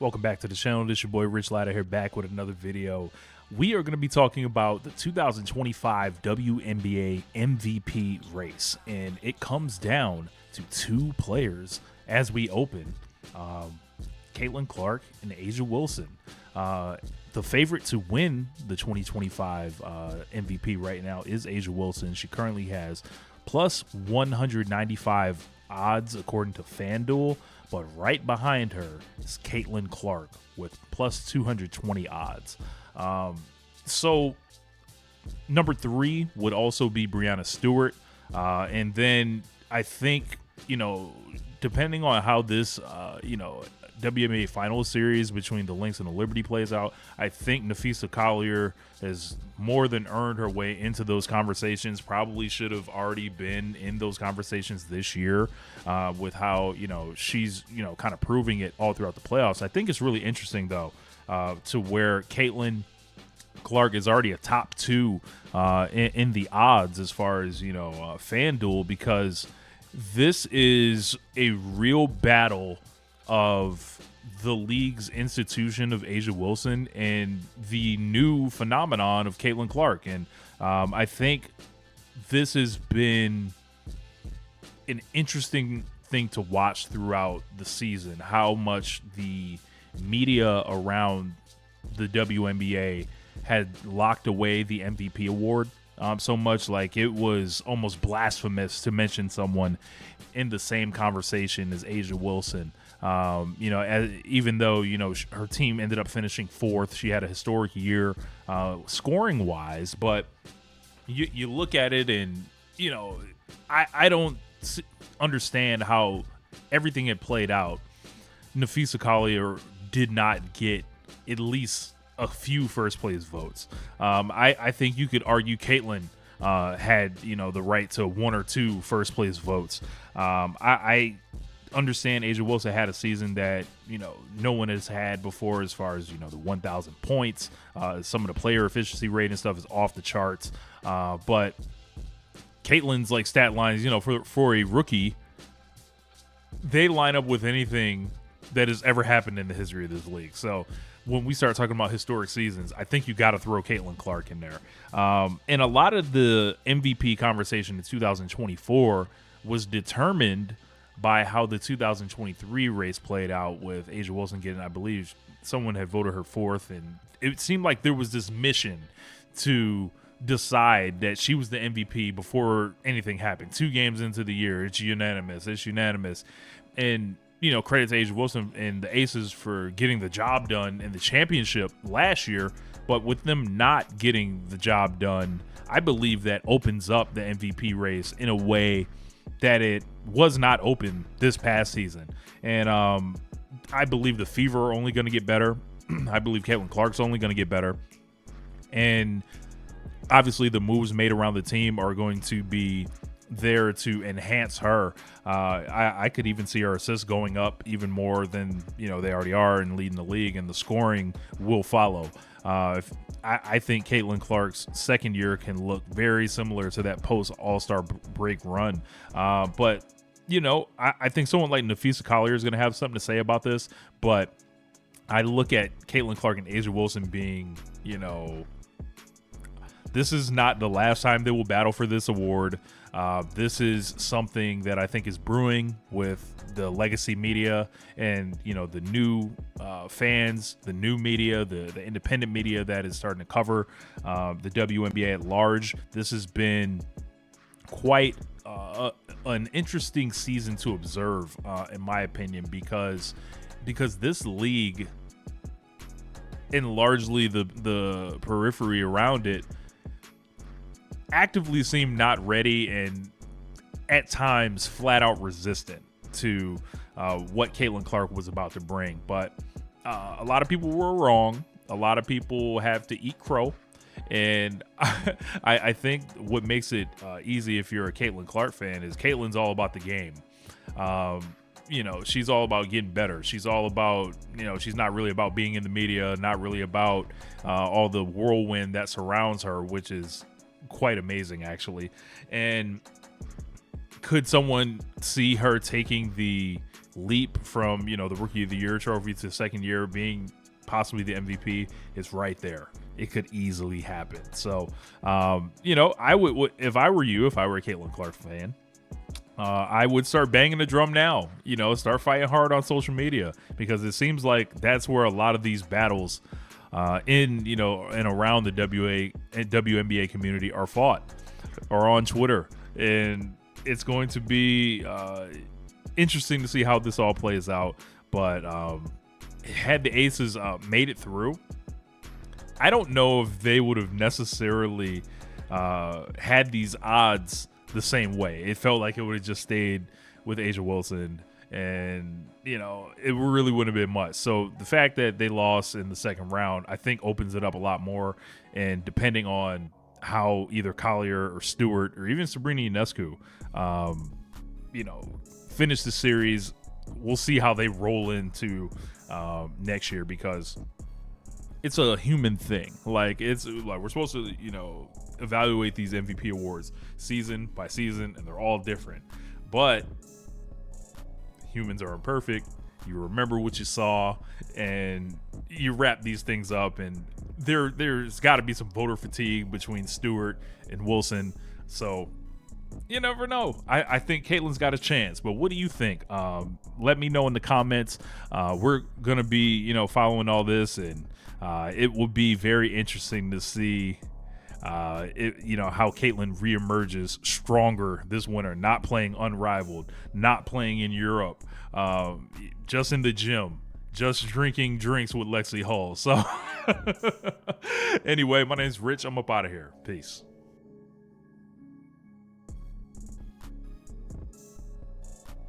Welcome back to the channel. This is your boy Rich Latta here, back with another video. We are going to be talking about the 2025 WNBA MVP race, and it comes down to two players as we open. Caitlin Clark and A'ja Wilson. The favorite to win the 2025 MVP right now is A'ja Wilson. She currently has plus 195 odds according to FanDuel, but right behind her is Caitlin Clark with plus 220 odds. So number 3 would also be Breanna Stewart. And then I think, depending on how this, WNBA Finals series between the Lynx and the Liberty plays out, I think Napheesa Collier has more than earned her way into those conversations. Probably should have already been in those conversations this year with how, she's, kind of proving it all throughout the playoffs. I think it's really interesting, though, to where Caitlin Clark is already a top 2 in the odds as far as, FanDuel, because this is a real battle of the league's institution of A'ja Wilson and the new phenomenon of Caitlin Clark. And I think this has been an interesting thing to watch throughout the season, how much the media around the WNBA had locked away the MVP award. So much like it was almost blasphemous to mention someone in the same conversation as A'ja Wilson. Even though, her team ended up finishing 4th, she had a historic year scoring wise, but you look at it and, I don't understand how everything had played out. Napheesa Collier did not get at least a few first place votes. I think you could argue Caitlin had, the right to 1 or 2 first place votes. I understand A'ja Wilson had a season that, no one has had before as far as, the 1,000 points. Some of the player efficiency rate and stuff is off the charts. But Caitlin's like stat lines, for a rookie, they line up with anything that has ever happened in the history of this league. So when we start talking about historic seasons, I think you got to throw Caitlin Clark in there. And a lot of the MVP conversation in 2024 was determined by how the 2023 race played out, with A'ja Wilson getting, I believe, someone had voted her 4th, and it seemed like there was this mission to decide that she was the MVP before anything happened. 2 games into the year, it's unanimous. And credit to A'ja Wilson and the Aces for getting the job done in the championship last year. But with them not getting the job done, I believe that opens up the MVP race in a way that it was not open this past season. And I believe the Fever are only going to get better. I believe Caitlin Clark's only going to get better. And obviously the moves made around the team are going to be there to enhance her. I could even see her assists going up even more than they already are and leading the league, and the scoring will follow. I think Caitlin Clark's second year can look very similar to that post All-Star break run. But I think someone like Napheesa Collier is going to have something to say about this. But I look at Caitlin Clark and A'ja Wilson being, this is not the last time they will battle for this award. This is something that I think is brewing with the legacy media and, the new fans, the new media, the independent media that is starting to cover the WNBA at large. This has been quite an interesting season to observe, in my opinion, because this league and largely the periphery around it actively seem not ready and at times flat out resistant to what Caitlin Clark was about to bring. But a lot of people were wrong. A lot of people have to eat crow. And I think what makes it easy if you're a Caitlin Clark fan is Caitlin's all about the game. She's all about getting better. She's all about, she's not really about being in the media, not really about all the whirlwind that surrounds her, which is quite amazing, actually. And could someone see her taking the leap from, the Rookie of the Year trophy to second year being possibly the MVP is right there. It could easily happen. So, I would if I were you, if I were a Caitlin Clark fan, I would start banging the drum now. Start fighting hard on social media, because it seems like that's where a lot of these battles in and around the WNBA community are fought, or on Twitter, and it's going to be interesting to see how this all plays out. But had the Aces made it through, I don't know if they would have necessarily had these odds the same way. It felt like it would have just stayed with Asia Wilson, and it really wouldn't have been much. So the fact that they lost in the second round, I think, opens it up a lot more. And depending on how either Collier or Stewart or even Sabrina Ionescu, finish the series, we'll see how they roll into next year, because it's a human thing. Like, it's like we're supposed to, evaluate these MVP awards season by season, and they're all different. But humans are imperfect. You remember what you saw, and you wrap these things up. And there's got to be some voter fatigue between Stewart and Wilson. So you never know. I think Caitlin's got a chance. But what do you think? Let me know in the comments. We're gonna be, following all this, and it will be very interesting to see how Caitlin reemerges stronger this winter, not playing unrivaled, not playing in Europe, just in the gym, just drinking drinks with Lexi Hull. So anyway, my name's Rich. I'm up out of here. Peace.